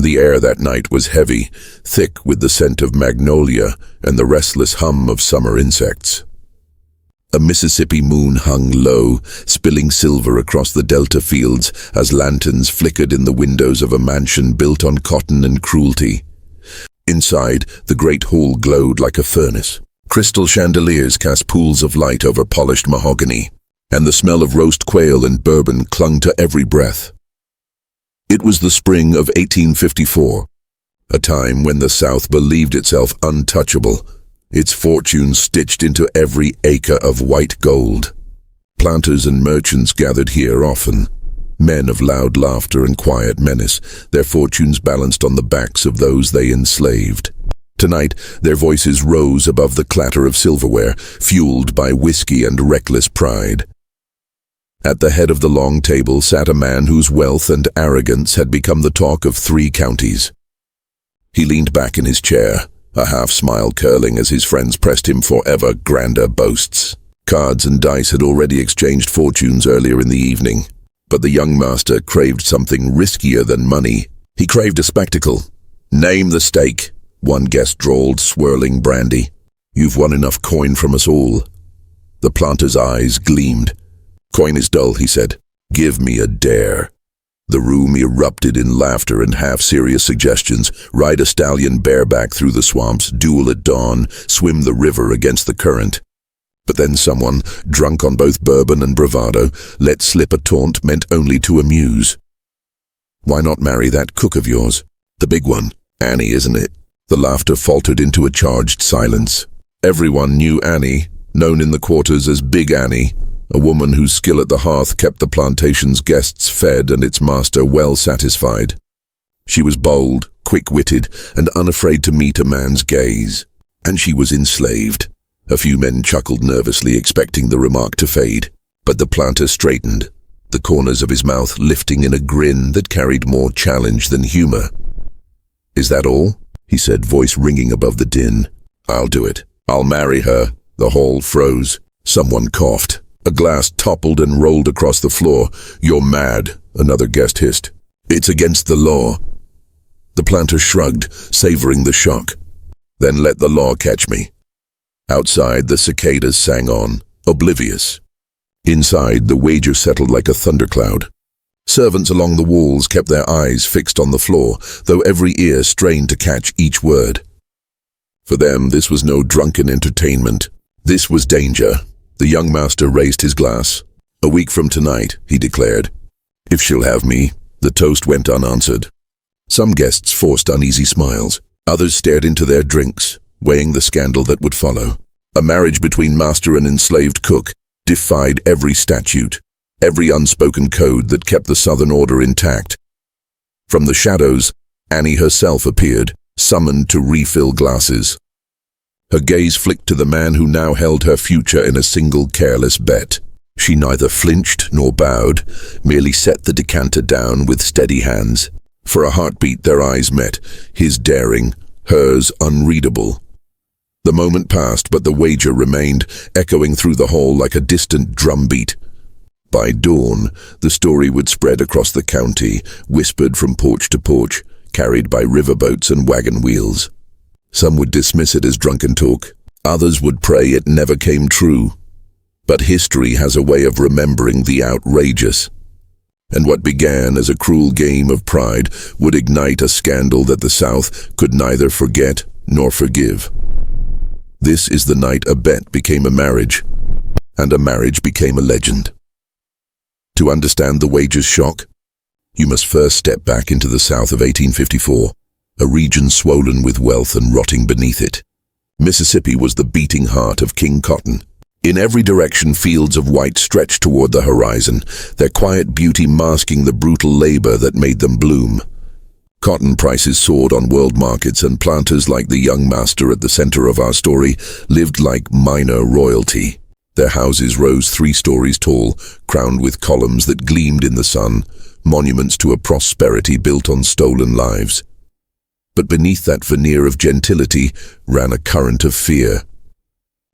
The air that night was heavy, thick with the scent of magnolia and the restless hum of summer insects. A Mississippi moon hung low, spilling silver across the delta fields as lanterns flickered in the windows of a mansion built on cotton and cruelty. Inside, the great hall glowed like a furnace. Crystal chandeliers cast pools of light over polished mahogany, and the smell of roast quail and bourbon clung to every breath. It was the spring of 1854, a time when the South believed itself untouchable, its fortunes stitched into every acre of white gold. Planters and merchants gathered here often, men of loud laughter and quiet menace, their fortunes balanced on the backs of those they enslaved. Tonight, their voices rose above the clatter of silverware, fueled by whiskey and reckless pride. At the head of the long table sat a man whose wealth and arrogance had become the talk of 3 counties. He leaned back in his chair, a half-smile curling as his friends pressed him for ever grander boasts. Cards and dice had already exchanged fortunes earlier in the evening, but the young master craved something riskier than money. He craved a spectacle. "Name the stake," one guest drawled, swirling brandy. "You've won enough coin from us all." The planter's eyes gleamed. "Coin is dull," he said. "Give me a dare." The room erupted in laughter and half-serious suggestions. Ride a stallion bareback through the swamps, duel at dawn, swim the river against the current. But then someone, drunk on both bourbon and bravado, let slip a taunt meant only to amuse. "Why not marry that cook of yours? The big one. Annie, isn't it?" The laughter faltered into a charged silence. Everyone knew Annie, known in the quarters as Big Annie, a woman whose skill at the hearth kept the plantation's guests fed and its master well satisfied. She was bold, quick-witted, and unafraid to meet a man's gaze. And she was enslaved. A few men chuckled nervously, expecting the remark to fade, but the planter straightened, the corners of his mouth lifting in a grin that carried more challenge than humor. "Is that all?" he said, voice ringing above the din. "I'll do it. I'll marry her." The hall froze. Someone coughed. A glass toppled and rolled across the floor. "You're mad," another guest hissed. "It's against the law." The planter shrugged, savoring the shock. "Then let the law catch me." Outside, the cicadas sang on, oblivious. Inside, the wager settled like a thundercloud. Servants along the walls kept their eyes fixed on the floor, though every ear strained to catch each word. For them, this was no drunken entertainment. This was danger. The young master raised his glass. "A week from tonight," he declared. "If she'll have me." The toast went unanswered. Some guests forced uneasy smiles. Others stared into their drinks, weighing the scandal that would follow. A marriage between master and enslaved cook defied every statute, every unspoken code that kept the Southern order intact. From the shadows, Annie herself appeared, summoned to refill glasses. Her gaze flicked to the man who now held her future in a single careless bet. She neither flinched nor bowed, merely set the decanter down with steady hands. For a heartbeat their eyes met, his daring, hers unreadable. The moment passed, but the wager remained, echoing through the hall like a distant drumbeat. By dawn, the story would spread across the county, whispered from porch to porch, carried by riverboats and wagon wheels. Some would dismiss it as drunken talk. Others would pray it never came true. But history has a way of remembering the outrageous. And what began as a cruel game of pride would ignite a scandal that the South could neither forget nor forgive. This is the night a bet became a marriage, and a marriage became a legend. To understand the wager's shock, you must first step back into the South of 1854, a region swollen with wealth and rotting beneath it. Mississippi was the beating heart of King Cotton. In every direction, fields of white stretched toward the horizon, their quiet beauty masking the brutal labor that made them bloom. Cotton prices soared on world markets, and planters like the young master at the center of our story lived like minor royalty. Their houses rose 3 stories tall, crowned with columns that gleamed in the sun, monuments to a prosperity built on stolen lives. But beneath that veneer of gentility ran a current of fear.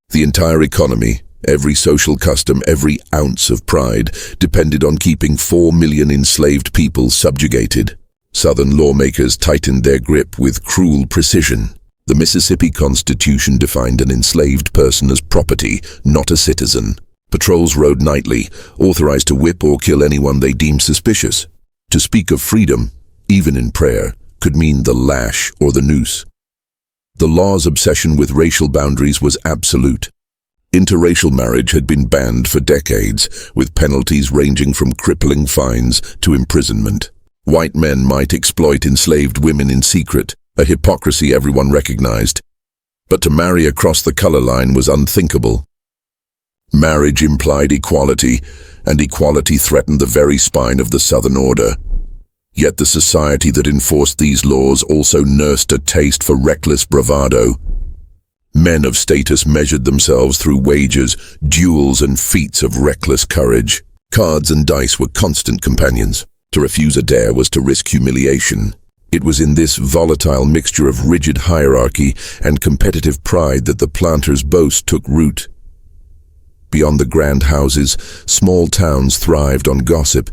The entire economy, every social custom, every ounce of pride depended on keeping 4 million enslaved people subjugated. Southern lawmakers tightened their grip with cruel precision. The Mississippi Constitution defined an enslaved person as property, not a citizen. Patrols rode nightly, authorized to whip or kill anyone they deemed suspicious. To speak of freedom, even in prayer, could mean the lash or the noose. The law's obsession with racial boundaries was absolute. Interracial marriage had been banned for decades, with penalties ranging from crippling fines to imprisonment. White men might exploit enslaved women in secret, a hypocrisy everyone recognized. But to marry across the color line was unthinkable. Marriage implied equality, and equality threatened the very spine of the Southern order. Yet the society that enforced these laws also nursed a taste for reckless bravado. Men of status measured themselves through wagers, duels, and feats of reckless courage. Cards and dice were constant companions. To refuse a dare was to risk humiliation. It was in this volatile mixture of rigid hierarchy and competitive pride that the planters' boast took root. Beyond the grand houses, small towns thrived on gossip.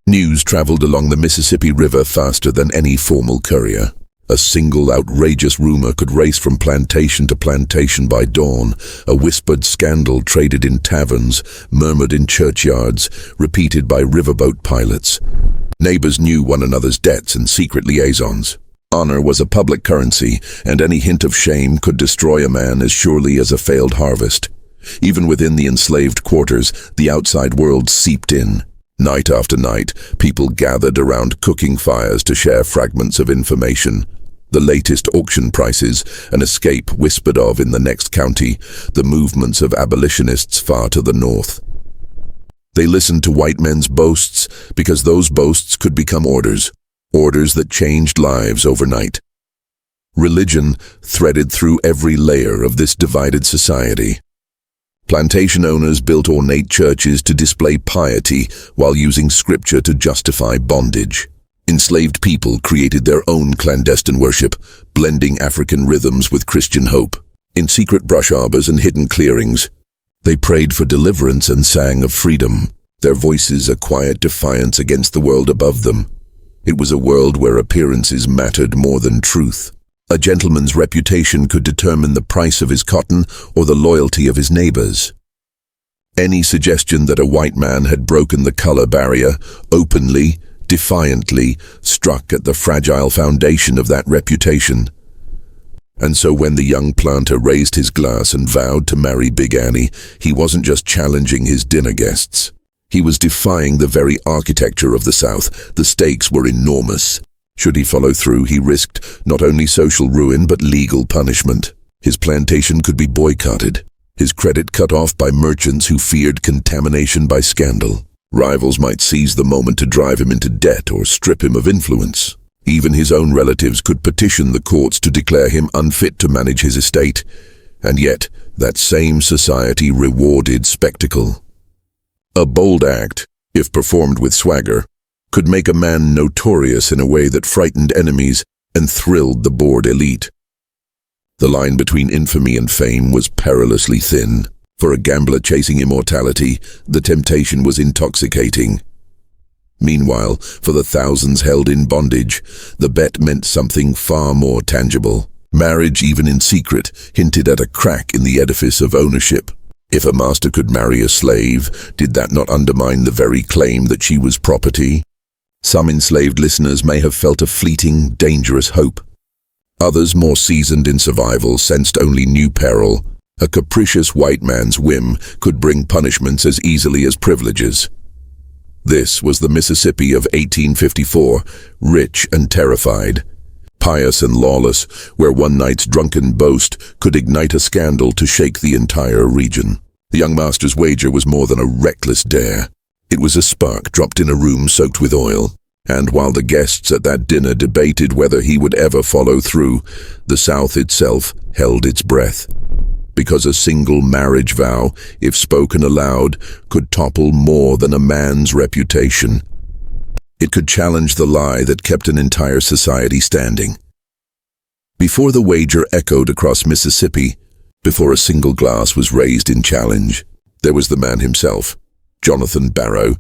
News traveled along the Mississippi River faster than any formal courier. A single outrageous rumor could race from plantation to plantation by dawn. A whispered scandal traded in taverns, murmured in churchyards, repeated by riverboat pilots. Neighbors knew one another's debts and secret liaisons. Honor was a public currency, and any hint of shame could destroy a man as surely as a failed harvest. Even within the enslaved quarters, the outside world seeped in. Night after night, people gathered around cooking fires to share fragments of information. The latest auction prices, an escape whispered of in the next county, the movements of abolitionists far to the north. They listened to white men's boasts because those boasts could become orders that changed lives overnight. Religion threaded through every layer of this divided society. Plantation owners built ornate churches to display piety while using scripture to justify bondage. Enslaved people created their own clandestine worship, blending African rhythms with Christian hope. In secret brush arbors and hidden clearings, they prayed for deliverance and sang of freedom, their voices a quiet defiance against the world above them. It was a world where appearances mattered more than truth. A gentleman's reputation could determine the price of his cotton or the loyalty of his neighbors. Any suggestion that a white man had broken the color barrier openly, defiantly, struck at the fragile foundation of that reputation. And so when the young planter raised his glass and vowed to marry Big Annie, he wasn't just challenging his dinner guests. He was defying the very architecture of the South. The stakes were enormous. Should he follow through, he risked not only social ruin but legal punishment. His plantation could be boycotted, his credit cut off by merchants who feared contamination by scandal. Rivals might seize the moment to drive him into debt or strip him of influence. Even his own relatives could petition the courts to declare him unfit to manage his estate. And yet, that same society rewarded spectacle. A bold act, if performed with swagger, could make a man notorious in a way that frightened enemies and thrilled the bored elite. The line between infamy and fame was perilously thin. For a gambler chasing immortality, the temptation was intoxicating. Meanwhile, for the thousands held in bondage, the bet meant something far more tangible. Marriage, even in secret, hinted at a crack in the edifice of ownership. If a master could marry a slave, did that not undermine the very claim that she was property? Some enslaved listeners may have felt a fleeting, dangerous hope. Others, more seasoned in survival, sensed only new peril. A capricious white man's whim could bring punishments as easily as privileges. This was the Mississippi of 1854, rich and terrified, pious and lawless, where one night's drunken boast could ignite a scandal to shake the entire region. The young master's wager was more than a reckless dare. It was a spark dropped in a room soaked with oil, and while the guests at that dinner debated whether he would ever follow through, the South itself held its breath. Because a single marriage vow, if spoken aloud, could topple more than a man's reputation. It could challenge the lie that kept an entire society standing. Before the wager echoed across Mississippi, before a single glass was raised in challenge, there was the man himself, Jonathan Barrow,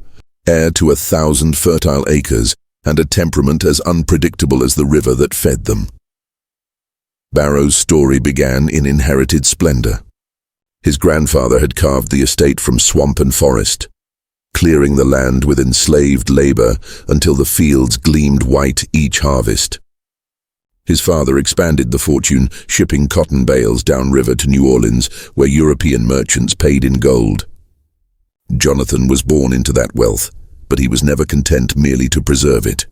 heir to 1,000 fertile acres and a temperament as unpredictable as the river that fed them. Barrow's story began in inherited splendor. His grandfather had carved the estate from swamp and forest, clearing the land with enslaved labor until the fields gleamed white each harvest. His father expanded the fortune, shipping cotton bales downriver to New Orleans, where European merchants paid in gold. Jonathan was born into that wealth, but he was never content merely to preserve it.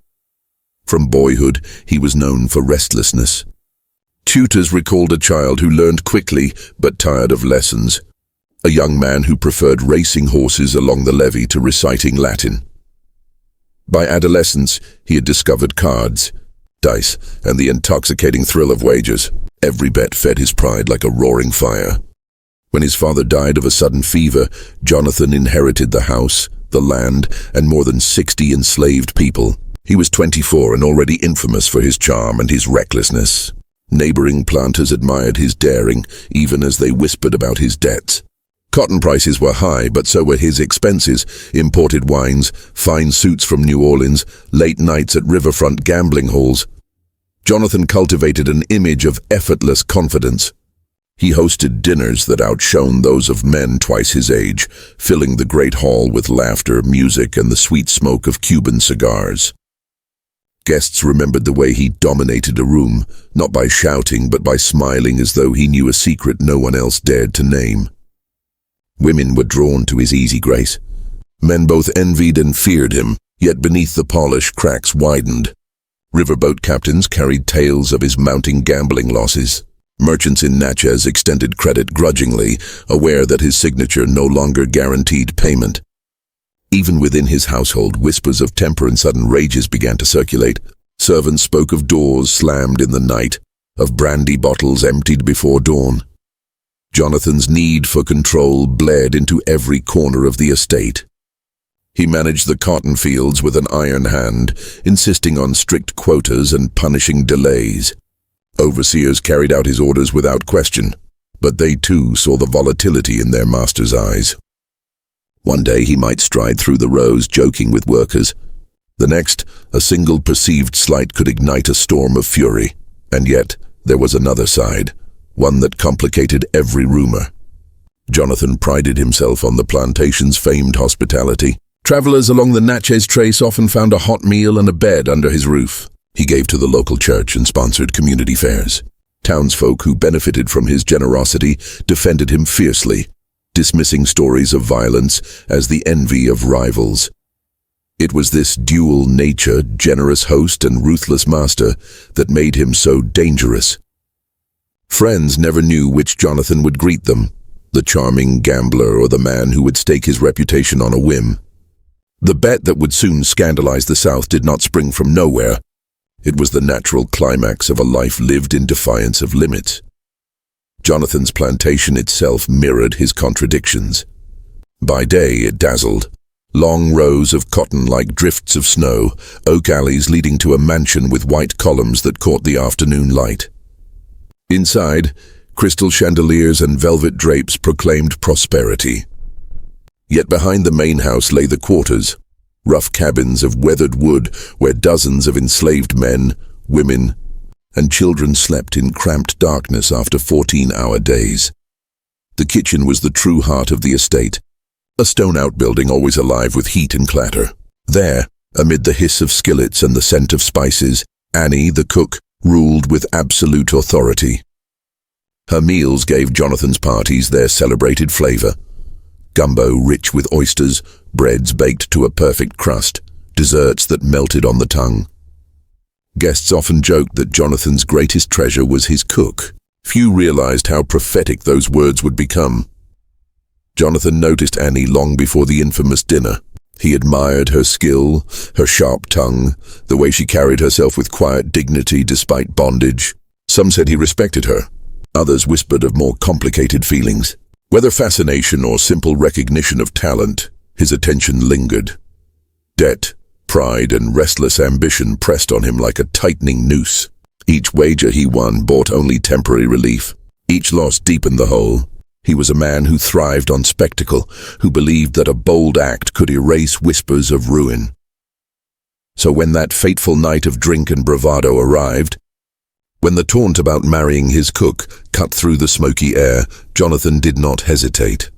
From boyhood, he was known for restlessness. Tutors recalled a child who learned quickly but tired of lessons, a young man who preferred racing horses along the levee to reciting Latin. By adolescence, he had discovered cards, dice, and the intoxicating thrill of wagers. Every bet fed his pride like a roaring fire. When his father died of a sudden fever, Jonathan inherited the house, the land, and more than 60 enslaved people. He was 24 and already infamous for his charm and his recklessness. Neighboring planters admired his daring, even as they whispered about his debts. Cotton prices were high, but so were his expenses: imported wines, fine suits from New Orleans, late nights at riverfront gambling halls. Jonathan cultivated an image of effortless confidence. He hosted dinners that outshone those of men twice his age, filling the great hall with laughter, music, and the sweet smoke of Cuban cigars. Guests remembered the way he dominated a room, not by shouting but by smiling as though he knew a secret no one else dared to name. Women were drawn to his easy grace. Men both envied and feared him, yet beneath the polish cracks widened. Riverboat captains carried tales of his mounting gambling losses. Merchants in Natchez extended credit grudgingly, aware that his signature no longer guaranteed payment. Even within his household, whispers of temper and sudden rages began to circulate. Servants spoke of doors slammed in the night, of brandy bottles emptied before dawn. Jonathan's need for control bled into every corner of the estate. He managed the cotton fields with an iron hand, insisting on strict quotas and punishing delays. Overseers carried out his orders without question, but they too saw the volatility in their master's eyes. One day he might stride through the rows joking with workers. The next, a single perceived slight could ignite a storm of fury. And yet, there was another side, one that complicated every rumor. Jonathan prided himself on the plantation's famed hospitality. Travelers along the Natchez Trace often found a hot meal and a bed under his roof. He gave to the local church and sponsored community fairs. Townsfolk who benefited from his generosity defended him fiercely, dismissing stories of violence as the envy of rivals. It was this dual nature, generous host and ruthless master, that made him so dangerous. Friends never knew which Jonathan would greet them, the charming gambler or the man who would stake his reputation on a whim. The bet that would soon scandalize the South did not spring from nowhere. It was the natural climax of a life lived in defiance of limits. Jonathan's plantation itself mirrored his contradictions. By day it dazzled. Long rows of cotton like drifts of snow, oak alleys leading to a mansion with white columns that caught the afternoon light. Inside, crystal chandeliers and velvet drapes proclaimed prosperity. Yet behind the main house lay the quarters, rough cabins of weathered wood where dozens of enslaved men, women, and children slept in cramped darkness after 14-hour days. The kitchen was the true heart of the estate, a stone outbuilding always alive with heat and clatter. There, amid the hiss of skillets and the scent of spices, Annie, the cook, ruled with absolute authority. Her meals gave Jonathan's parties their celebrated flavor. Gumbo rich with oysters, breads baked to a perfect crust, desserts that melted on the tongue. Guests often joked that Jonathan's greatest treasure was his cook. Few realized how prophetic those words would become. Jonathan noticed Annie long before the infamous dinner. He admired her skill, her sharp tongue, the way she carried herself with quiet dignity despite bondage. Some said he respected her. Others whispered of more complicated feelings. Whether fascination or simple recognition of talent, his attention lingered. Debt, pride, and restless ambition pressed on him like a tightening noose. Each wager he won brought only temporary relief. Each loss deepened the hole. He was a man who thrived on spectacle, who believed that a bold act could erase whispers of ruin. So when that fateful night of drink and bravado arrived, when the taunt about marrying his cook cut through the smoky air, Jonathan did not hesitate.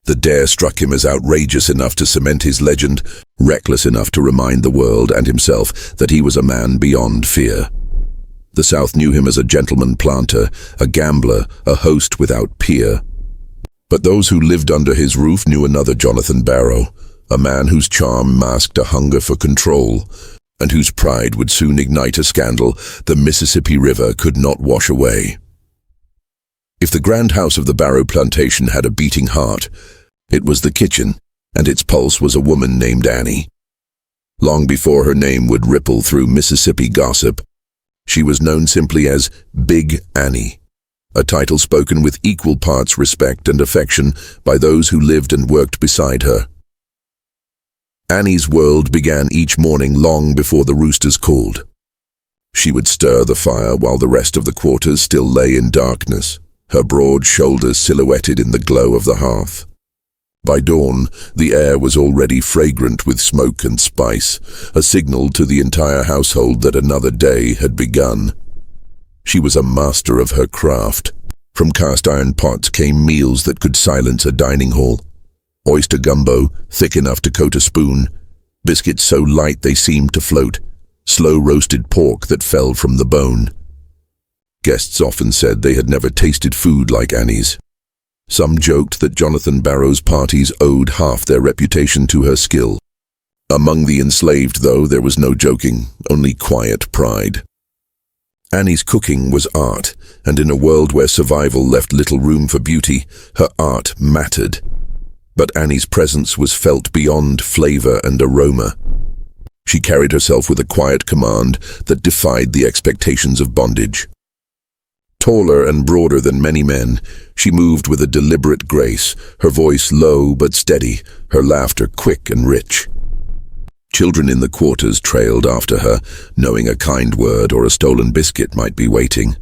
The dare struck him as outrageous enough to cement his legend, reckless enough to remind the world and himself that he was a man beyond fear. The South knew him as a gentleman planter, a gambler, a host without peer. But those who lived under his roof knew another Jonathan Barrow, a man whose charm masked a hunger for control, and whose pride would soon ignite a scandal the Mississippi River could not wash away. If the grand house of the Barrow plantation had a beating heart, it was the kitchen, and its pulse was a woman named Annie. Long before her name would ripple through Mississippi gossip, she was known simply as Big Annie, a title spoken with equal parts respect and affection by those who lived and worked beside her. Annie's world began each morning long before the roosters called. She would stir the fire while the rest of the quarters still lay in darkness, her broad shoulders silhouetted in the glow of the hearth. By dawn, the air was already fragrant with smoke and spice, a signal to the entire household that another day had begun. She was a master of her craft. From cast-iron pots came meals that could silence a dining hall. Oyster gumbo, thick enough to coat a spoon, biscuits so light they seemed to float, slow-roasted pork that fell from the bone. Guests often said they had never tasted food like Annie's. Some joked that Jonathan Barrow's parties owed half their reputation to her skill. Among the enslaved, though, there was no joking, only quiet pride. Annie's cooking was art, and in a world where survival left little room for beauty, her art mattered. But Annie's presence was felt beyond flavor and aroma. She carried herself with a quiet command that defied the expectations of bondage. Taller and broader than many men, she moved with a deliberate grace, her voice low but steady, her laughter quick and rich. Children in the quarters trailed after her, knowing a kind word or a stolen biscuit might be waiting.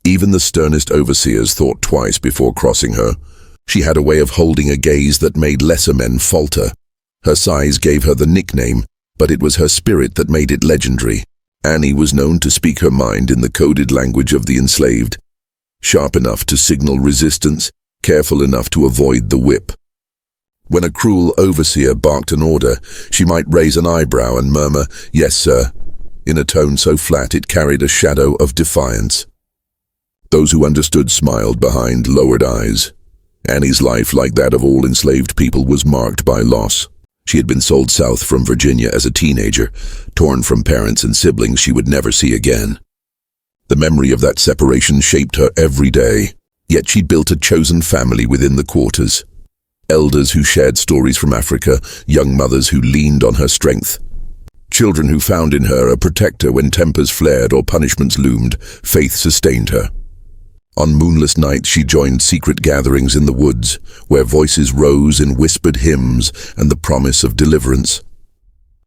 Even the sternest overseers thought twice before crossing her. She had a way of holding a gaze that made lesser men falter. Her size gave her the nickname, but it was her spirit that made it legendary. Annie was known to speak her mind in the coded language of the enslaved, sharp enough to signal resistance, careful enough to avoid the whip. When a cruel overseer barked an order, she might raise an eyebrow and murmur, "Yes, sir," in a tone so flat it carried a shadow of defiance. Those who understood smiled behind lowered eyes. Annie's life, like that of all enslaved people, was marked by loss. She had been sold south from Virginia as a teenager, torn from parents and siblings she would never see again. The memory of that separation shaped her every day, yet she'd built a chosen family within the quarters. Elders who shared stories from Africa, young mothers who leaned on her strength. Children who found in her a protector when tempers flared or punishments loomed. Faith sustained her. On moonless nights she joined secret gatherings in the woods, where voices rose in whispered hymns and the promise of deliverance.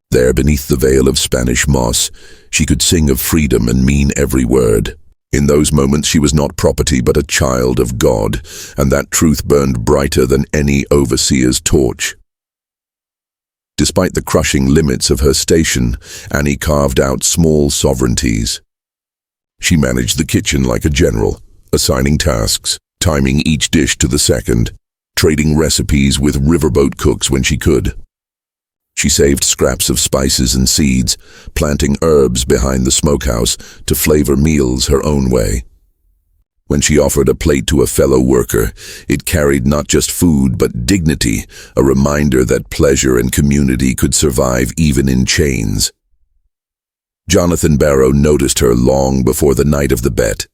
There, beneath the veil of Spanish moss, she could sing of freedom and mean every word. In those moments she was not property but a child of God, and that truth burned brighter than any overseer's torch. Despite the crushing limits of her station, Annie carved out small sovereignties. She managed the kitchen like a general, assigning tasks, timing each dish to the second, trading recipes with riverboat cooks when she could. She saved scraps of spices and seeds, planting herbs behind the smokehouse to flavor meals her own way. When she offered a plate to a fellow worker, it carried not just food but dignity, a reminder that pleasure and community could survive even in chains. Jonathan Barrow noticed her long before the night of the bet.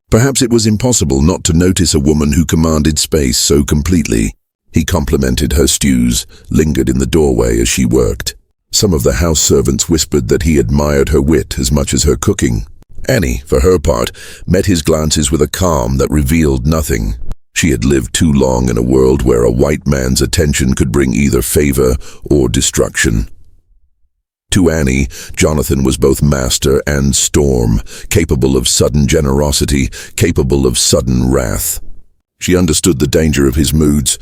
Perhaps it was impossible not to notice a woman who commanded space so completely. He complimented her stews, lingered in the doorway as she worked. Some of the house servants whispered that he admired her wit as much as her cooking. Annie, for her part, met his glances with a calm that revealed nothing. She had lived too long in a world where a white man's attention could bring either favor or destruction. To Annie, Jonathan was both master and storm, capable of sudden generosity, capable of sudden wrath. She understood the danger of his moods.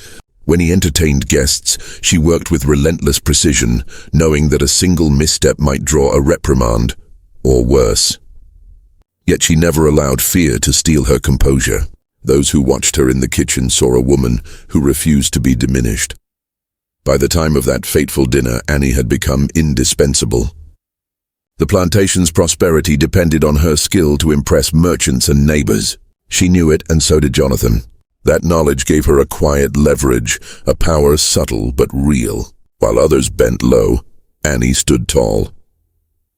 When he entertained guests, she worked with relentless precision, knowing that a single misstep might draw a reprimand, or worse. Yet she never allowed fear to steal her composure. Those who watched her in the kitchen saw a woman who refused to be diminished. By the time of that fateful dinner, Annie had become indispensable. The plantation's prosperity depended on her skill to impress merchants and neighbors. She knew it, and so did Jonathan. That knowledge gave her a quiet leverage, a power subtle but real. While others bent low, Annie stood tall.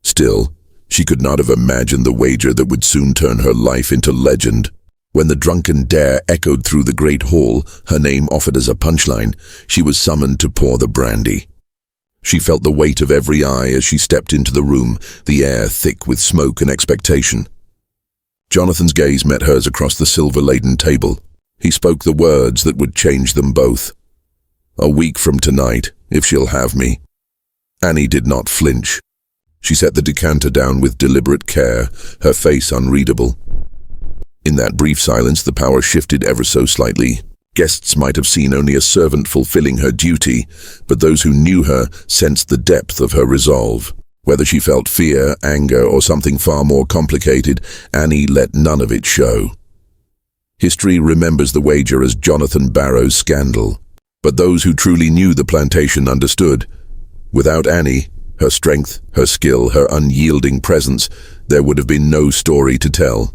Still, she could not have imagined the wager that would soon turn her life into legend. When the drunken dare echoed through the great hall, her name offered as a punchline, she was summoned to pour the brandy. She felt the weight of every eye as she stepped into the room, the air thick with smoke and expectation. Jonathan's gaze met hers across the silver-laden table. He spoke the words that would change them both. "A week from tonight, if she'll have me." Annie did not flinch. She set the decanter down with deliberate care, her face unreadable. In that brief silence, the power shifted ever so slightly. Guests might have seen only a servant fulfilling her duty, but those who knew her sensed the depth of her resolve. Whether she felt fear, anger, or something far more complicated, Annie let none of it show. History remembers the wager as Jonathan Barrow's scandal, but those who truly knew the plantation understood. Without Annie, her strength, her skill, her unyielding presence, there would have been no story to tell.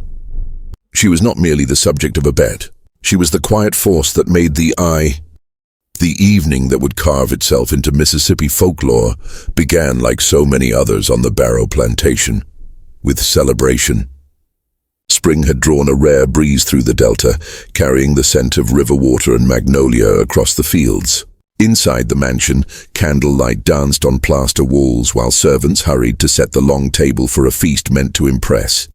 She was not merely the subject of a bet. She was the quiet force that made the evening that would carve itself into Mississippi folklore began, like so many others on the Barrow plantation, with celebration. Spring had drawn a rare breeze through the delta, carrying the scent of river water and magnolia across the fields. Inside the mansion, candlelight danced on plaster walls while servants hurried to set the long table for a feast meant to impress.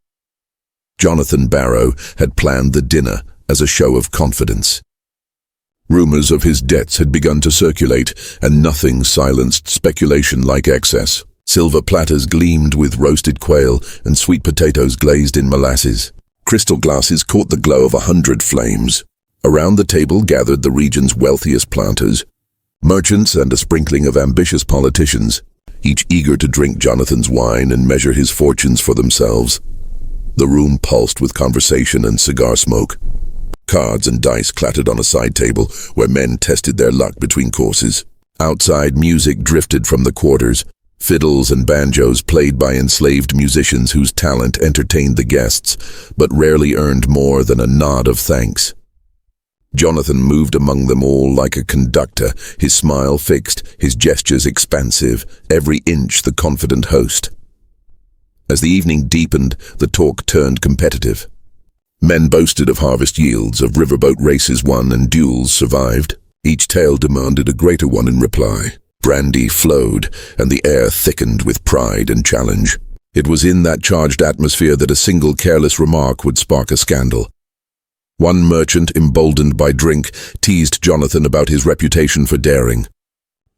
Jonathan Barrow had planned the dinner as a show of confidence. Rumors of his debts had begun to circulate, and nothing silenced speculation like excess. Silver platters gleamed with roasted quail and sweet potatoes glazed in molasses. Crystal glasses caught the glow of 100 flames. Around the table gathered the region's wealthiest planters, merchants and a sprinkling of ambitious politicians, each eager to drink Jonathan's wine and measure his fortunes for themselves. The room pulsed with conversation and cigar smoke. Cards and dice clattered on a side table where men tested their luck between courses. Outside, music drifted from the quarters. Fiddles and banjos played by enslaved musicians whose talent entertained the guests, but rarely earned more than a nod of thanks. Jonathan moved among them all like a conductor, his smile fixed, his gestures expansive, every inch the confident host. As the evening deepened, the talk turned competitive. Men boasted of harvest yields, of riverboat races won and duels survived. Each tale demanded a greater one in reply. Brandy flowed, and the air thickened with pride and challenge. It was in that charged atmosphere that a single careless remark would spark a scandal. One merchant, emboldened by drink, teased Jonathan about his reputation for daring.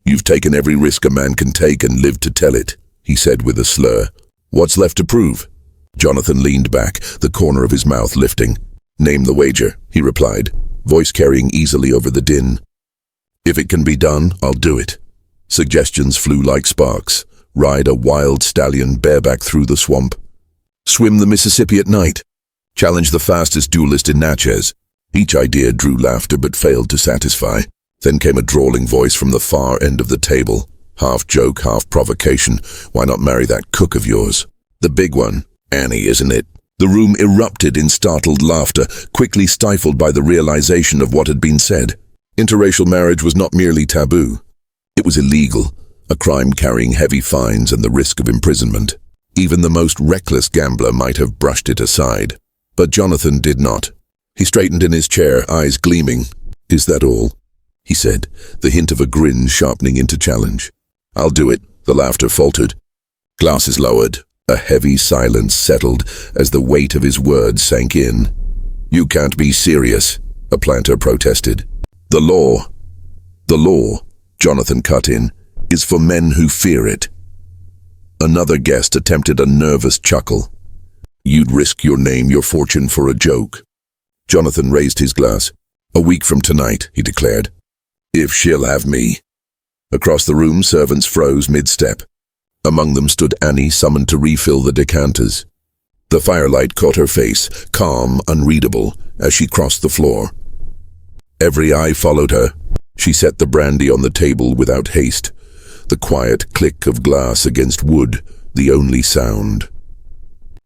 "You've taken every risk a man can take and lived to tell it," he said with a slur. "What's left to prove?" Jonathan leaned back, the corner of his mouth lifting. "Name the wager," he replied, voice carrying easily over the din. "If it can be done, I'll do it." Suggestions flew like sparks. Ride a wild stallion bareback through the swamp. Swim the Mississippi at night. Challenge the fastest duelist in Natchez. Each idea drew laughter but failed to satisfy. Then came a drawling voice from the far end of the table. Half joke, half provocation. "Why not marry that cook of yours?" "The big one. Annie, isn't it?" The room erupted in startled laughter, quickly stifled by the realization of what had been said. Interracial marriage was not merely taboo. It was illegal, a crime carrying heavy fines and the risk of imprisonment. Even the most reckless gambler might have brushed it aside. But Jonathan did not. He straightened in his chair, eyes gleaming. "Is that all?" he said, the hint of a grin sharpening into challenge. "I'll do it." The laughter faltered. Glasses lowered. A heavy silence settled as the weight of his words sank in. "You can't be serious," a planter protested. The law, Jonathan cut in, "is for men who fear it." Another guest attempted a nervous chuckle. "You'd risk your name, your fortune for a joke." Jonathan raised his glass. "A week from tonight," he declared. If she'll have me. Across the room, servants froze mid-step. Among them stood Annie, summoned to refill the decanters. The firelight caught her face, calm, unreadable, as she crossed the floor. Every eye followed her. She set the brandy on the table without haste. The quiet click of glass against wood, the only sound.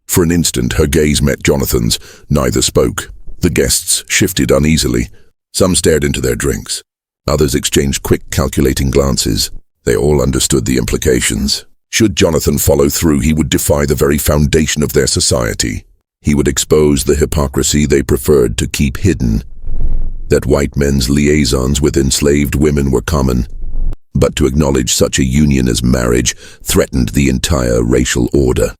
For an instant, her gaze met Jonathan's. Neither spoke. The guests shifted uneasily. Some stared into their drinks. Others exchanged quick, calculating glances. They all understood the implications. Should Jonathan follow through, he would defy the very foundation of their society. He would expose the hypocrisy they preferred to keep hidden. That white men's liaisons with enslaved women were common, but to acknowledge such a union as marriage threatened the entire racial order.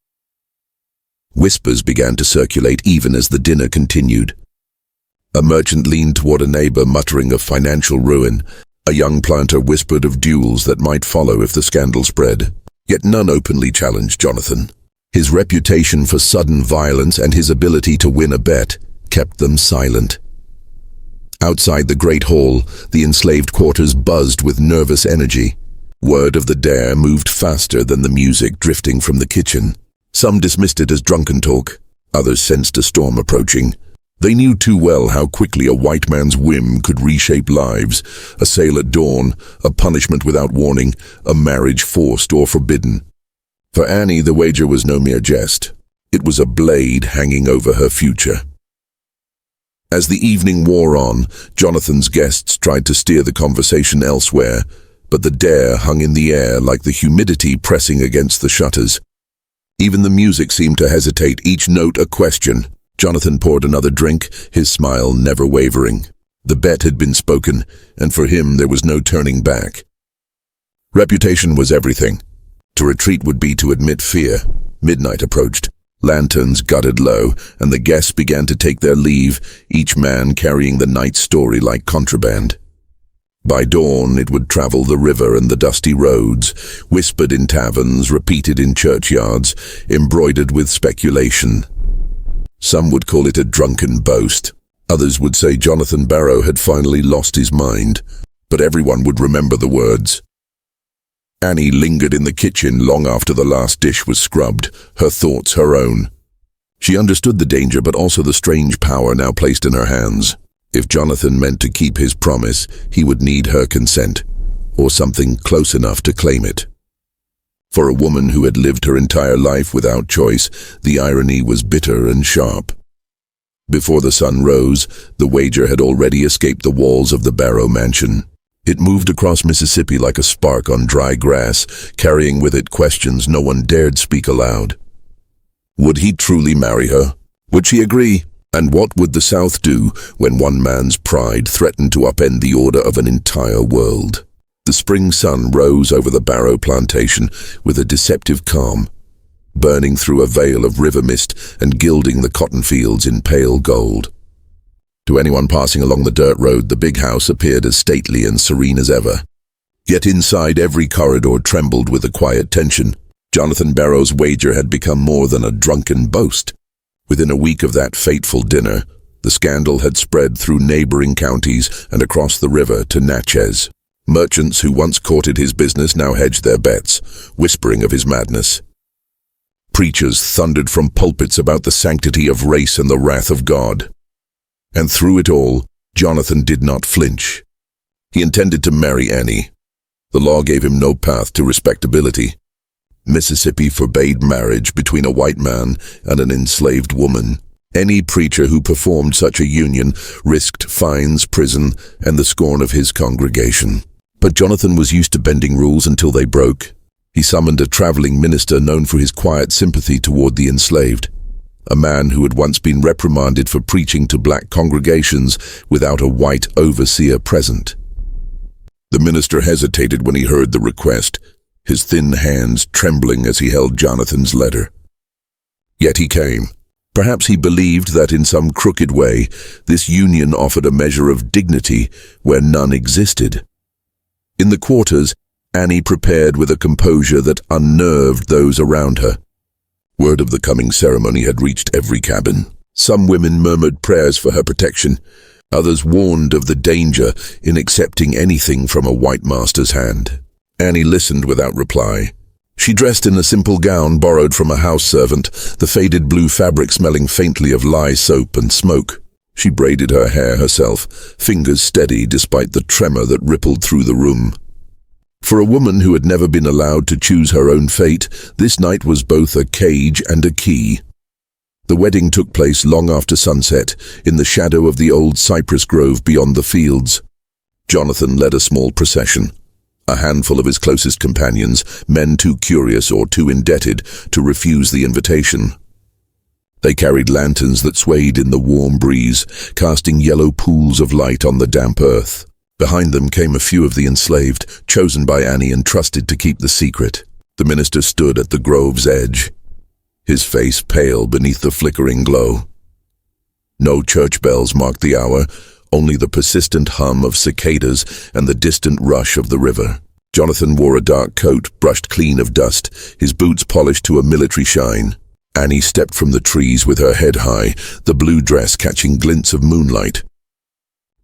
Whispers began to circulate even as the dinner continued. A merchant leaned toward a neighbor, muttering of financial ruin. A young planter whispered of duels that might follow if the scandal spread. Yet none openly challenged Jonathan. His reputation for sudden violence and his ability to win a bet kept them silent. Outside the great hall, the enslaved quarters buzzed with nervous energy. Word of the dare moved faster than the music drifting from the kitchen. Some dismissed it as drunken talk. Others sensed a storm approaching. They knew too well how quickly a white man's whim could reshape lives. A sale at dawn, a punishment without warning, a marriage forced or forbidden. For Annie, the wager was no mere jest. It was a blade hanging over her future. As the evening wore on, Jonathan's guests tried to steer the conversation elsewhere, but the dare hung in the air like the humidity pressing against the shutters. Even the music seemed to hesitate, each note a question. Jonathan poured another drink, his smile never wavering. The bet had been spoken, and for him there was no turning back. Reputation was everything. To retreat would be to admit fear. Midnight approached. Lanterns guttered low, and the guests began to take their leave, each man carrying the night's story like contraband. By dawn it would travel the river and the dusty roads, whispered in taverns, repeated in churchyards, embroidered with speculation. Some would call it a drunken boast. Others would say Jonathan Barrow had finally lost his mind, but everyone would remember the words. Annie lingered in the kitchen long after the last dish was scrubbed, her thoughts her own. She understood the danger, but also the strange power now placed in her hands. If Jonathan meant to keep his promise, he would need her consent, or something close enough to claim it. For a woman who had lived her entire life without choice, the irony was bitter and sharp. Before the sun rose, the wager had already escaped the walls of the Barrow mansion. It moved across Mississippi like a spark on dry grass, carrying with it questions no one dared speak aloud. Would he truly marry her? Would she agree? And what would the South do when one man's pride threatened to upend the order of an entire world? The spring sun rose over the Barrow plantation with a deceptive calm, burning through a veil of river mist and gilding the cotton fields in pale gold. To anyone passing along the dirt road, the big house appeared as stately and serene as ever. Yet inside, every corridor trembled with a quiet tension. Jonathan Barrow's wager had become more than a drunken boast. Within a week of that fateful dinner, the scandal had spread through neighboring counties and across the river to Natchez. Merchants who once courted his business now hedged their bets, whispering of his madness. Preachers thundered from pulpits about the sanctity of race and the wrath of God. And through it all, Jonathan did not flinch. He intended to marry Annie. The law gave him no path to respectability. Mississippi forbade marriage between a white man and an enslaved woman. Any preacher who performed such a union risked fines, prison, and the scorn of his congregation. But Jonathan was used to bending rules until they broke. He summoned a traveling minister known for his quiet sympathy toward the enslaved, a man who had once been reprimanded for preaching to black congregations without a white overseer present. The minister hesitated when he heard the request, his thin hands trembling as he held Jonathan's letter. Yet he came. Perhaps he believed that in some crooked way, this union offered a measure of dignity where none existed. In the quarters, Annie prepared with a composure that unnerved those around her. Word of the coming ceremony had reached every cabin. Some women murmured prayers for her protection, Others warned of the danger in accepting anything from a white master's hand. Annie listened without reply. She dressed in a simple gown borrowed from a house servant, the faded blue fabric smelling faintly of lye soap and smoke. She braided her hair herself, fingers steady despite the tremor that rippled through the room. For a woman who had never been allowed to choose her own fate, this night was both a cage and a key. The wedding took place long after sunset, in the shadow of the old cypress grove beyond the fields. Jonathan led a small procession. A handful of his closest companions, men too curious or too indebted to refuse the invitation. They carried lanterns that swayed in the warm breeze, casting yellow pools of light on the damp earth. Behind them came a few of the enslaved, chosen by Annie and trusted to keep the secret. The minister stood at the grove's edge, his face pale beneath the flickering glow. No church bells marked the hour, only the persistent hum of cicadas and the distant rush of the river. Jonathan wore a dark coat, brushed clean of dust, his boots polished to a military shine. Annie stepped from the trees with her head high, the blue dress catching glints of moonlight.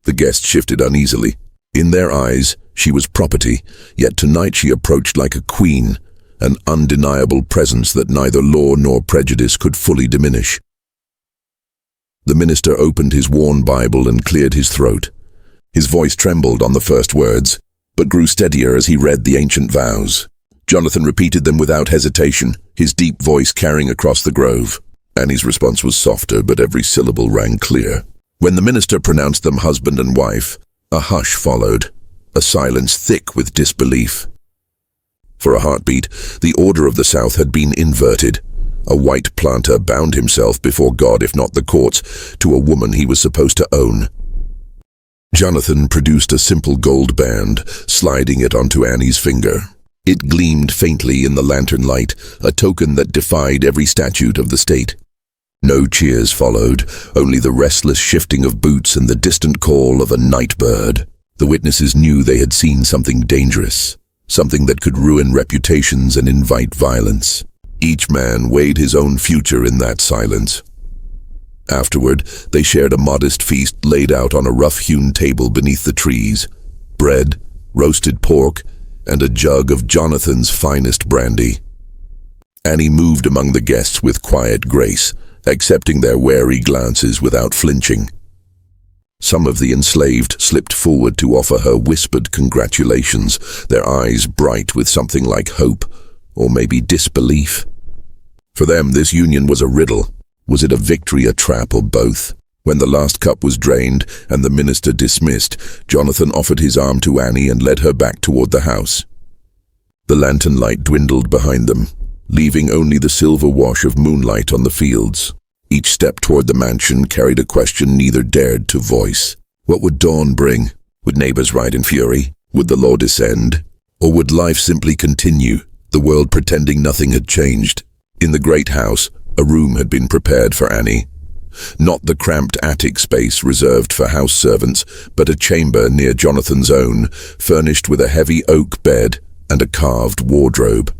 The guests shifted uneasily. In their eyes, she was property, yet tonight she approached like a queen, an undeniable presence that neither law nor prejudice could fully diminish. The minister opened his worn Bible and cleared his throat. His voice trembled on the first words, but grew steadier as he read the ancient vows. Jonathan repeated them without hesitation, his deep voice carrying across the grove. Annie's response was softer, but every syllable rang clear. When the minister pronounced them husband and wife, a hush followed, a silence thick with disbelief. For a heartbeat, the order of the South had been inverted. A white planter bound himself before God, if not the courts, to a woman he was supposed to own. Jonathan produced a simple gold band, sliding it onto Annie's finger. It gleamed faintly in the lantern light, a token that defied every statute of the state. No cheers followed, only the restless shifting of boots and the distant call of a night bird. The witnesses knew they had seen something dangerous, something that could ruin reputations and invite violence. Each man weighed his own future in that silence. Afterward, they shared a modest feast laid out on a rough-hewn table beneath the trees. Bread, roasted pork, and a jug of Jonathan's finest brandy. Annie moved among the guests with quiet grace, accepting their wary glances without flinching. Some of the enslaved slipped forward to offer her whispered congratulations, their eyes bright with something like hope, or maybe disbelief. For them, this union was a riddle. Was it a victory, a trap, or both? When the last cup was drained and the minister dismissed, Jonathan offered his arm to Annie and led her back toward the house. The lantern light dwindled behind them, leaving only the silver wash of moonlight on the fields. Each step toward the mansion carried a question neither dared to voice. What would dawn bring? Would neighbors ride in fury? Would the law descend? Or would life simply continue, the world pretending nothing had changed? In the great house, a room had been prepared for Annie. Not the cramped attic space reserved for house servants, but a chamber near Jonathan's own, furnished with a heavy oak bed and a carved wardrobe.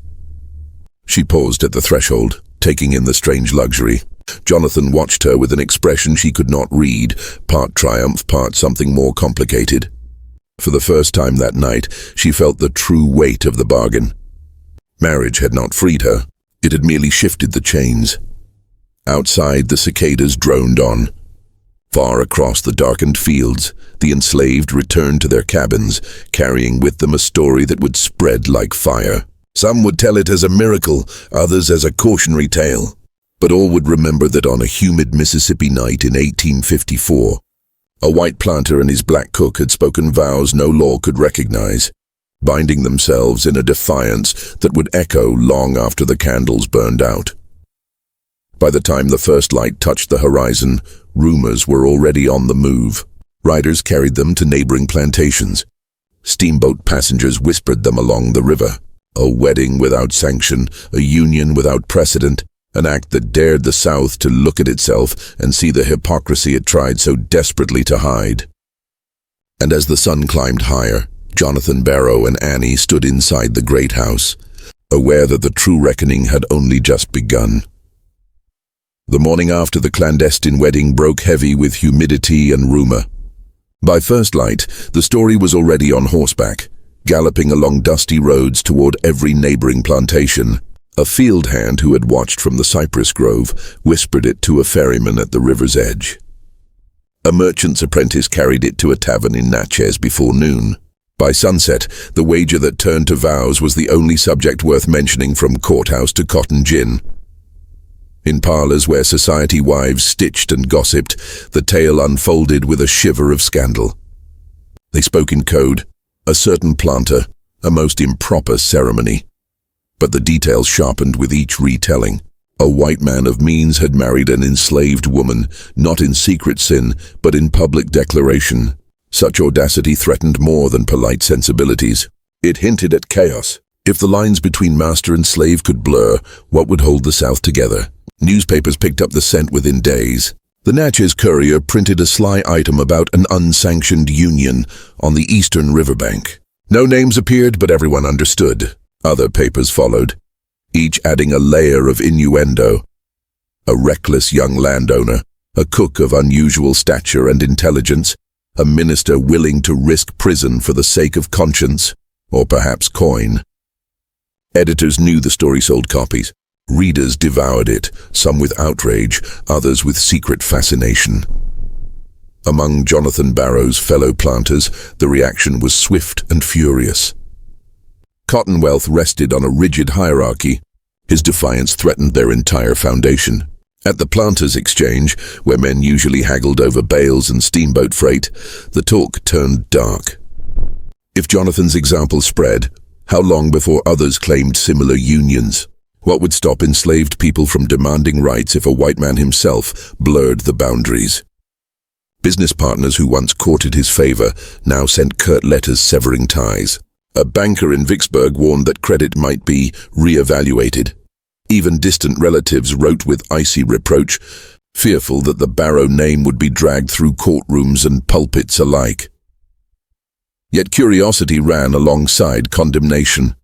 She paused at the threshold, taking in the strange luxury. Jonathan watched her with an expression she could not read, part triumph, part something more complicated. For the first time that night, she felt the true weight of the bargain. Marriage had not freed her. It had merely shifted the chains. Outside, the cicadas droned on. Far across the darkened fields, the enslaved returned to their cabins, carrying with them a story that would spread like fire. Some would tell it as a miracle, others as a cautionary tale. But all would remember that on a humid Mississippi night in 1854, a white planter and his black cook had spoken vows no law could recognize, binding themselves in a defiance that would echo long after the candles burned out. By the time the first light touched the horizon, rumors were already on the move. Riders carried them to neighboring plantations. Steamboat passengers whispered them along the river. A wedding without sanction, a union without precedent, an act that dared the South to look at itself and see the hypocrisy it tried so desperately to hide. And as the sun climbed higher, Jonathan Barrow and Annie stood inside the great house, aware that the true reckoning had only just begun. The morning after the clandestine wedding broke heavy with humidity and rumor. By first light, the story was already on horseback, galloping along dusty roads toward every neighboring plantation. A field hand who had watched from the cypress grove whispered it to a ferryman at the river's edge. A merchant's apprentice carried it to a tavern in Natchez before noon. By sunset, the wager that turned to vows was the only subject worth mentioning, from courthouse to cotton gin. In parlors where society wives stitched and gossiped, the tale unfolded with a shiver of scandal. They spoke in code, a certain planter, a most improper ceremony. But the details sharpened with each retelling. A white man of means had married an enslaved woman, not in secret sin, but in public declaration. Such audacity threatened more than polite sensibilities. It hinted at chaos. If the lines between master and slave could blur, what would hold the South together? Newspapers picked up the scent within days. The Natchez Courier printed a sly item about an unsanctioned union on the eastern riverbank. No names appeared, but everyone understood. Other papers followed, each adding a layer of innuendo. A reckless young landowner, a cook of unusual stature and intelligence, a minister willing to risk prison for the sake of conscience, or perhaps coin. Editors knew the story sold copies. Readers devoured it, some with outrage, others with secret fascination. Among Jonathan Barrow's fellow planters, the reaction was swift and furious. Cotton wealth rested on a rigid hierarchy. His defiance threatened their entire foundation. At the Planters' Exchange, where men usually haggled over bales and steamboat freight, the talk turned dark. If Jonathan's example spread, how long before others claimed similar unions? What would stop enslaved people from demanding rights if a white man himself blurred the boundaries? Business partners who once courted his favor now sent curt letters severing ties. A banker in Vicksburg warned that credit might be re-evaluated. Even distant relatives wrote with icy reproach, fearful that the Barrow name would be dragged through courtrooms and pulpits alike. Yet curiosity ran alongside condemnation.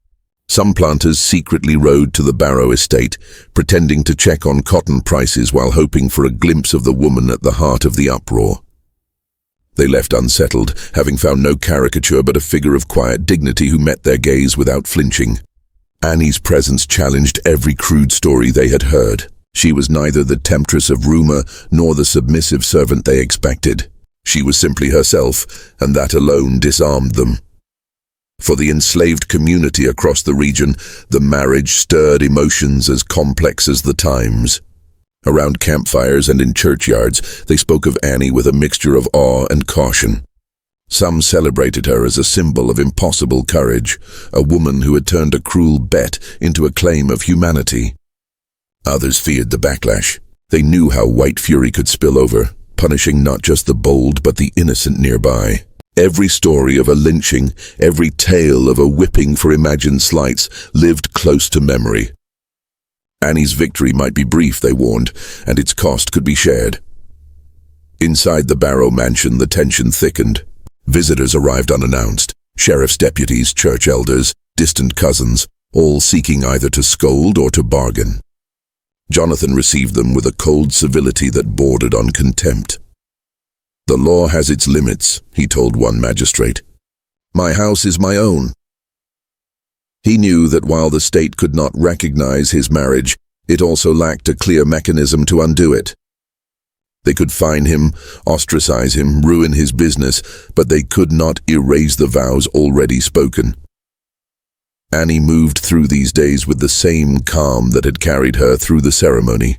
Some planters secretly rode to the Barrow estate, pretending to check on cotton prices while hoping for a glimpse of the woman at the heart of the uproar. They left unsettled, having found no caricature but a figure of quiet dignity who met their gaze without flinching. Annie's presence challenged every crude story they had heard. She was neither the temptress of rumor nor the submissive servant they expected. She was simply herself, and that alone disarmed them. For the enslaved community across the region, the marriage stirred emotions as complex as the times. Around campfires and in churchyards, they spoke of Annie with a mixture of awe and caution. Some celebrated her as a symbol of impossible courage, a woman who had turned a cruel bet into a claim of humanity. Others feared the backlash. They knew how white fury could spill over, punishing not just the bold but the innocent nearby. Every story of a lynching, every tale of a whipping for imagined slights lived close to memory. Annie's victory might be brief, they warned, and its cost could be shared. Inside the Barrow mansion, the tension thickened. Visitors arrived unannounced, sheriff's deputies, church elders, distant cousins, all seeking either to scold or to bargain. Jonathan received them with a cold civility that bordered on contempt. "The law has its limits," he told one magistrate. "My house is my own." He knew that while the state could not recognize his marriage, it also lacked a clear mechanism to undo it. They could fine him, ostracize him, ruin his business, but they could not erase the vows already spoken. Annie moved through these days with the same calm that had carried her through the ceremony.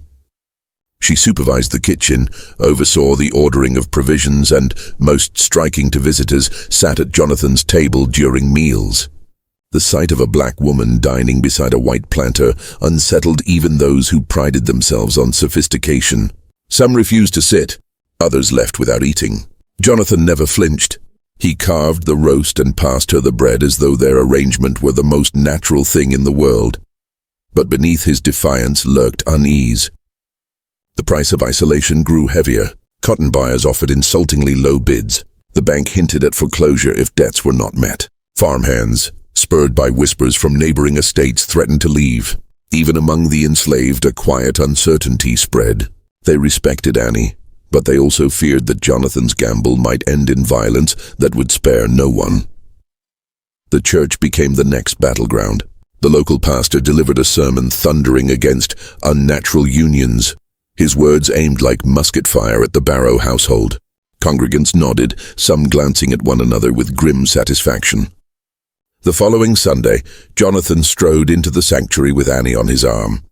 She supervised the kitchen, oversaw the ordering of provisions, and, most striking to visitors, sat at Jonathan's table during meals. The sight of a black woman dining beside a white planter unsettled even those who prided themselves on sophistication. Some refused to sit, others left without eating. Jonathan never flinched. He carved the roast and passed her the bread as though their arrangement were the most natural thing in the world. But beneath his defiance lurked unease. The price of isolation grew heavier. Cotton buyers offered insultingly low bids. The bank hinted at foreclosure if debts were not met. Farmhands, spurred by whispers from neighboring estates, threatened to leave. Even among the enslaved, a quiet uncertainty spread. They respected Annie, but they also feared that Jonathan's gamble might end in violence that would spare no one. The church became the next battleground. The local pastor delivered a sermon thundering against unnatural unions, his words aimed like musket fire at the Barrow household. Congregants nodded, some glancing at one another with grim satisfaction. The following Sunday, Jonathan strode into the sanctuary with Annie on his arm.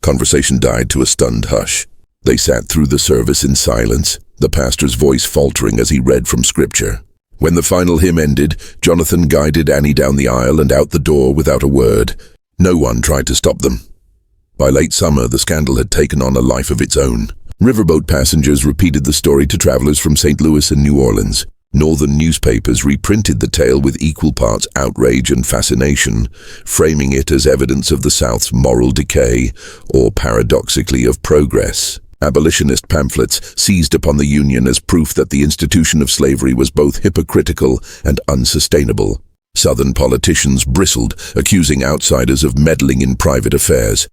Conversation died to a stunned hush. They sat through the service in silence, the pastor's voice faltering as he read from scripture. When the final hymn ended, Jonathan guided Annie down the aisle and out the door without a word. No one tried to stop them. By late summer, the scandal had taken on a life of its own. Riverboat passengers repeated the story to travelers from St. Louis and New Orleans. Northern newspapers reprinted the tale with equal parts outrage and fascination, framing it as evidence of the South's moral decay, or paradoxically of progress. Abolitionist pamphlets seized upon the Union as proof that the institution of slavery was both hypocritical and unsustainable. Southern politicians bristled, accusing outsiders of meddling in private affairs.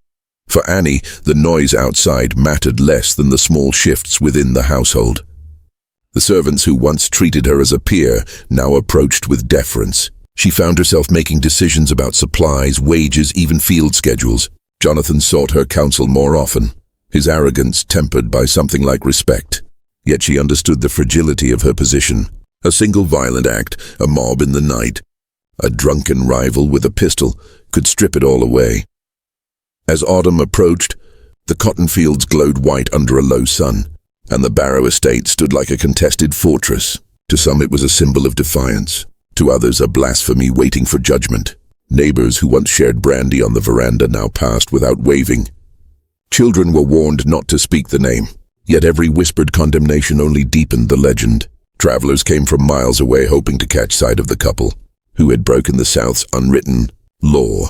For Annie, the noise outside mattered less than the small shifts within the household. The servants who once treated her as a peer now approached with deference. She found herself making decisions about supplies, wages, even field schedules. Jonathan sought her counsel more often, his arrogance tempered by something like respect. Yet she understood the fragility of her position. A single violent act, a mob in the night, a drunken rival with a pistol, could strip it all away. As autumn approached, the cotton fields glowed white under a low sun, and the Barrow estate stood like a contested fortress. To some it was a symbol of defiance, to others a blasphemy waiting for judgment. Neighbors who once shared brandy on the veranda now passed without waving. Children were warned not to speak the name, yet every whispered condemnation only deepened the legend. Travelers came from miles away hoping to catch sight of the couple, who had broken the South's unwritten law.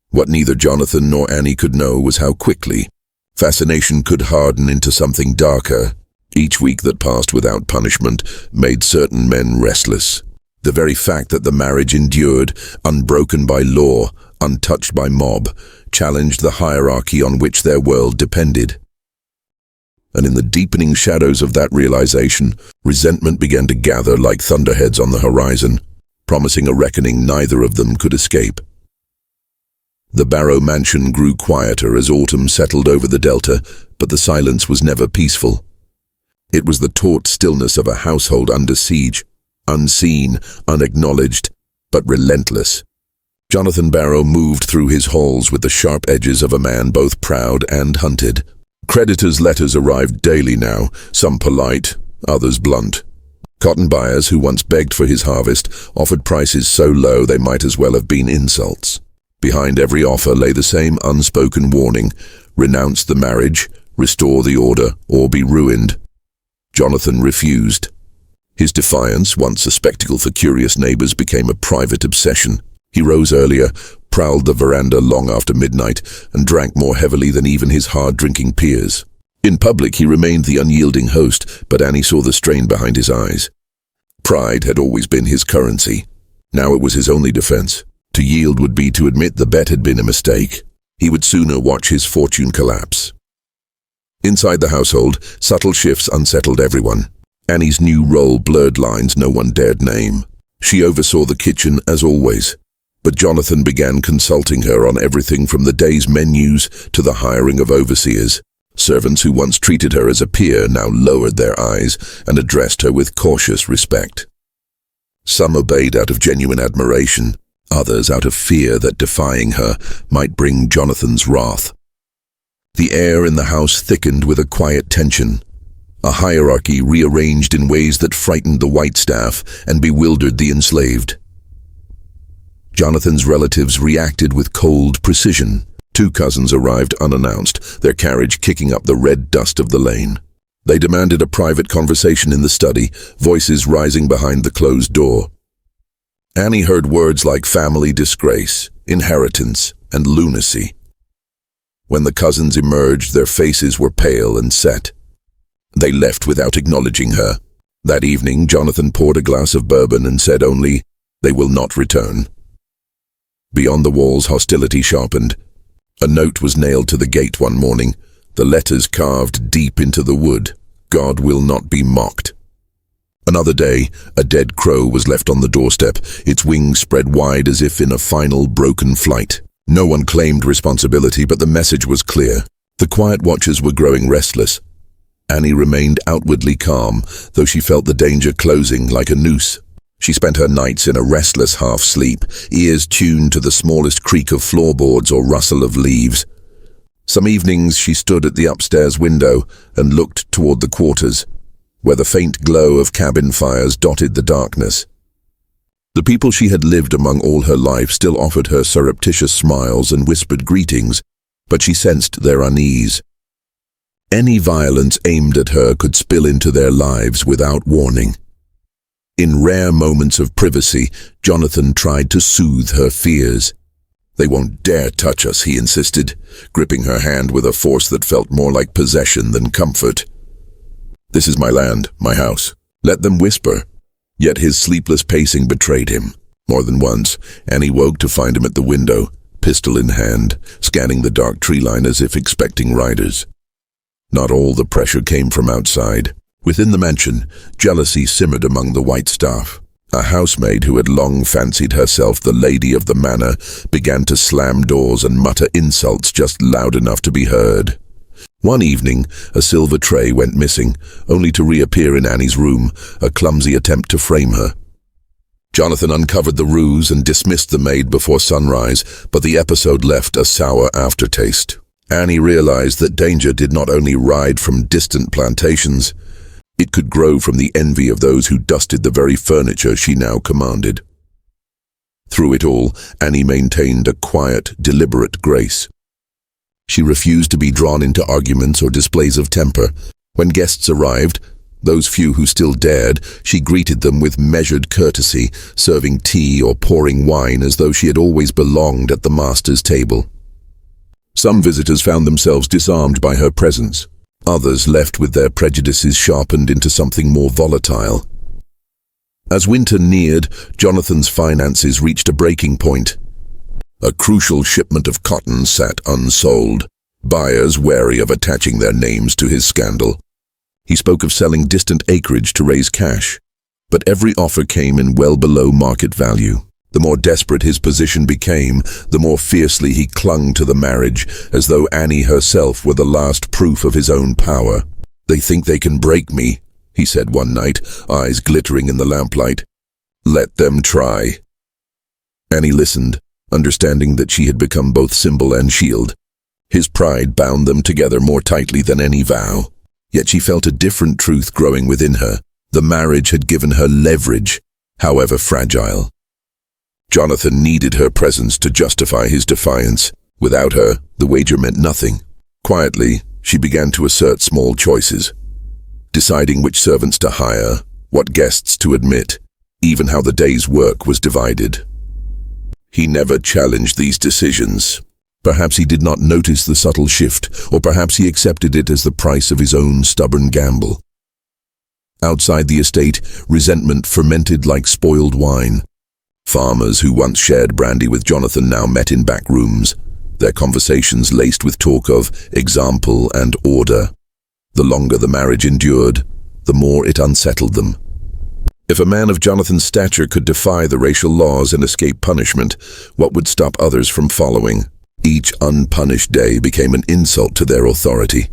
What neither Jonathan nor Annie could know was how quickly fascination could harden into something darker. Each week that passed without punishment made certain men restless. The very fact that the marriage endured, unbroken by law, untouched by mob, challenged the hierarchy on which their world depended. And in the deepening shadows of that realization, resentment began to gather like thunderheads on the horizon, promising a reckoning neither of them could escape. The Barrow mansion grew quieter as autumn settled over the delta, but the silence was never peaceful. It was the taut stillness of a household under siege, unseen, unacknowledged, but relentless. Jonathan Barrow moved through his halls with the sharp edges of a man both proud and hunted. Creditors' letters arrived daily now, some polite, others blunt. Cotton buyers who once begged for his harvest offered prices so low they might as well have been insults. Behind every offer lay the same unspoken warning: renounce the marriage, restore the order, or be ruined. Jonathan refused. His defiance, once a spectacle for curious neighbors, became a private obsession. He rose earlier, prowled the veranda long after midnight, and drank more heavily than even his hard-drinking peers. In public he remained the unyielding host, but Annie saw the strain behind his eyes. Pride had always been his currency. Now it was his only defense. To yield would be to admit the bet had been a mistake. He would sooner watch his fortune collapse. Inside the household, subtle shifts unsettled everyone. Annie's new role blurred lines no one dared name. She oversaw the kitchen as always, but Jonathan began consulting her on everything from the day's menus to the hiring of overseers. Servants who once treated her as a peer now lowered their eyes and addressed her with cautious respect. Some obeyed out of genuine admiration, others out of fear that defying her might bring Jonathan's wrath. The air in the house thickened with a quiet tension, a hierarchy rearranged in ways that frightened the white staff and bewildered the enslaved. Jonathan's relatives reacted with cold precision. 2 cousins arrived unannounced, their carriage kicking up the red dust of the lane. They demanded a private conversation in the study, voices rising behind the closed door. Annie heard words like family disgrace, inheritance, and lunacy. When the cousins emerged, their faces were pale and set. They left without acknowledging her. That evening, Jonathan poured a glass of bourbon and said only, "They will not return." Beyond the walls, hostility sharpened. A note was nailed to the gate one morning, the letters carved deep into the wood. God will not be mocked. Another day, a dead crow was left on the doorstep, its wings spread wide as if in a final broken flight. No one claimed responsibility, but the message was clear. The quiet watchers were growing restless. Annie remained outwardly calm, though she felt the danger closing like a noose. She spent her nights in a restless half-sleep, ears tuned to the smallest creak of floorboards or rustle of leaves. Some evenings she stood at the upstairs window and looked toward the quarters, where the faint glow of cabin fires dotted the darkness. The people she had lived among all her life still offered her surreptitious smiles and whispered greetings, but she sensed their unease. Any violence aimed at her could spill into their lives without warning. In rare moments of privacy, Jonathan tried to soothe her fears. "They won't dare touch us," he insisted, gripping her hand with a force that felt more like possession than comfort. "This is my land, my house. Let them whisper." Yet his sleepless pacing betrayed him. More than once, Annie woke to find him at the window, pistol in hand, scanning the dark tree line as if expecting riders. Not all the pressure came from outside. Within the mansion, jealousy simmered among the white staff. A housemaid who had long fancied herself the lady of the manor began to slam doors and mutter insults just loud enough to be heard. One evening, a silver tray went missing, only to reappear in Annie's room, a clumsy attempt to frame her. Jonathan uncovered the ruse and dismissed the maid before sunrise, but the episode left a sour aftertaste. Annie realized that danger did not only ride from distant plantations, it could grow from the envy of those who dusted the very furniture she now commanded. Through it all, Annie maintained a quiet, deliberate grace. She refused to be drawn into arguments or displays of temper. When guests arrived, those few who still dared, she greeted them with measured courtesy, serving tea or pouring wine as though she had always belonged at the master's table. Some visitors found themselves disarmed by her presence. Others left with their prejudices sharpened into something more volatile. As winter neared, Jonathan's finances reached a breaking point. A crucial shipment of cotton sat unsold, buyers wary of attaching their names to his scandal. He spoke of selling distant acreage to raise cash, but every offer came in well below market value. The more desperate his position became, the more fiercely he clung to the marriage, as though Annie herself were the last proof of his own power. "They think they can break me," he said one night, eyes glittering in the lamplight. "Let them try." Annie listened, understanding that she had become both symbol and shield. His pride bound them together more tightly than any vow. Yet she felt a different truth growing within her. The marriage had given her leverage, however fragile. Jonathan needed her presence to justify his defiance. Without her, the wager meant nothing. Quietly, she began to assert small choices, deciding which servants to hire, what guests to admit, even how the day's work was divided. He never challenged these decisions. Perhaps he did not notice the subtle shift, or perhaps he accepted it as the price of his own stubborn gamble. Outside the estate, resentment fermented like spoiled wine. Farmers who once shared brandy with Jonathan now met in back rooms, their conversations laced with talk of example and order. The longer the marriage endured, the more it unsettled them. If a man of Jonathan's stature could defy the racial laws and escape punishment, what would stop others from following? Each unpunished day became an insult to their authority,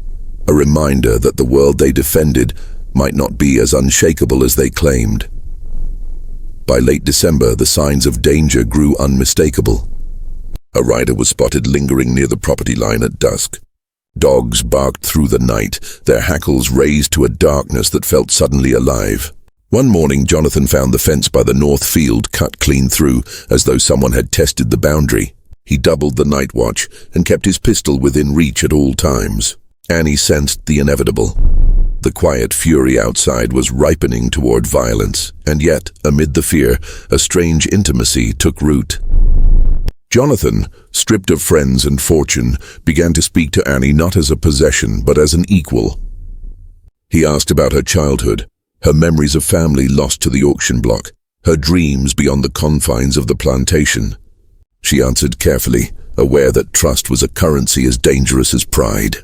a reminder that the world they defended might not be as unshakable as they claimed. By late December, the signs of danger grew unmistakable. A rider was spotted lingering near the property line at dusk. Dogs barked through the night, their hackles raised to a darkness that felt suddenly alive. One morning, Jonathan found the fence by the north field cut clean through, as though someone had tested the boundary. He doubled the night watch and kept his pistol within reach at all times. Annie sensed the inevitable. The quiet fury outside was ripening toward violence, and yet, amid the fear, a strange intimacy took root. Jonathan, stripped of friends and fortune, began to speak to Annie not as a possession, but as an equal. He asked about her childhood, her memories of family lost to the auction block, her dreams beyond the confines of the plantation. She answered carefully, aware that trust was a currency as dangerous as pride.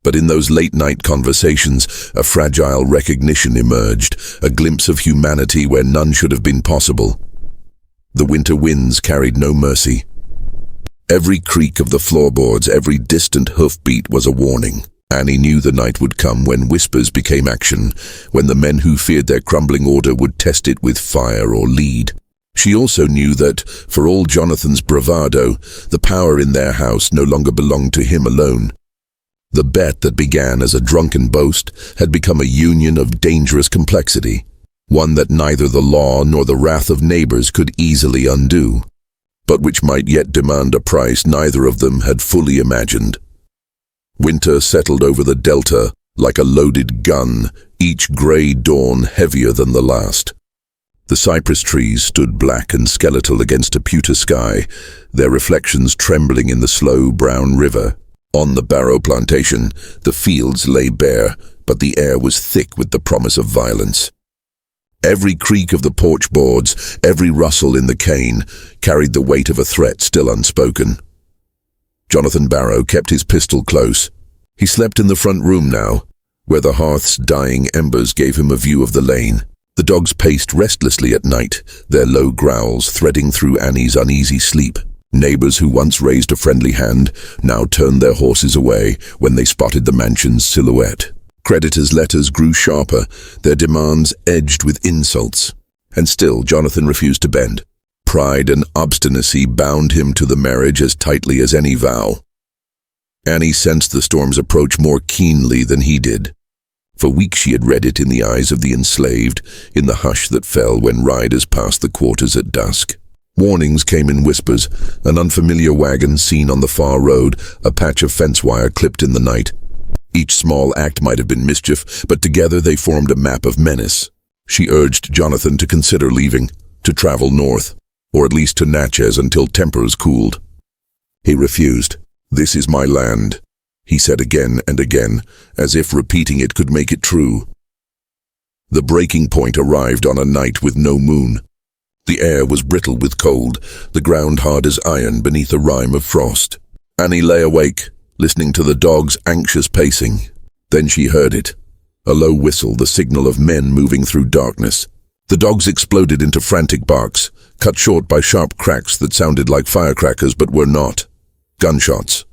But in those late-night conversations, a fragile recognition emerged, a glimpse of humanity where none should have been possible. The winter winds carried no mercy. Every creak of the floorboards, every distant hoofbeat was a warning. Annie knew the night would come when whispers became action, when the men who feared their crumbling order would test it with fire or lead. She also knew that, for all Jonathan's bravado, the power in their house no longer belonged to him alone. The bet that began as a drunken boast had become a union of dangerous complexity, one that neither the law nor the wrath of neighbors could easily undo, but which might yet demand a price neither of them had fully imagined. Winter settled over the delta like a loaded gun, each grey dawn heavier than the last. The cypress trees stood black and skeletal against a pewter sky, their reflections trembling in the slow brown river. On the Barrow Plantation, the fields lay bare, but the air was thick with the promise of violence. Every creak of the porch boards, every rustle in the cane, carried the weight of a threat still unspoken. Jonathan Barrow kept his pistol close. He slept in the front room now, where the hearth's dying embers gave him a view of the lane. The dogs paced restlessly at night, their low growls threading through Annie's uneasy sleep. Neighbors who once raised a friendly hand now turned their horses away when they spotted the mansion's silhouette. Creditors' letters grew sharper, their demands edged with insults. And still Jonathan refused to bend. Pride and obstinacy bound him to the marriage as tightly as any vow. Annie sensed the storm's approach more keenly than he did. For weeks she had read it in the eyes of the enslaved, in the hush that fell when riders passed the quarters at dusk. Warnings came in whispers, an unfamiliar wagon seen on the far road, a patch of fence wire clipped in the night. Each small act might have been mischief, but together they formed a map of menace. She urged Jonathan to consider leaving, to travel north, or at least to Natchez until tempers cooled. He refused. "This is my land," he said again and again, as if repeating it could make it true. The breaking point arrived on a night with no moon. The air was brittle with cold, the ground hard as iron beneath a rime of frost. Annie lay awake, listening to the dog's anxious pacing. Then she heard it. A low whistle, the signal of men moving through darkness. The dogs exploded into frantic barks, cut short by sharp cracks that sounded like firecrackers but were not. Gunshots.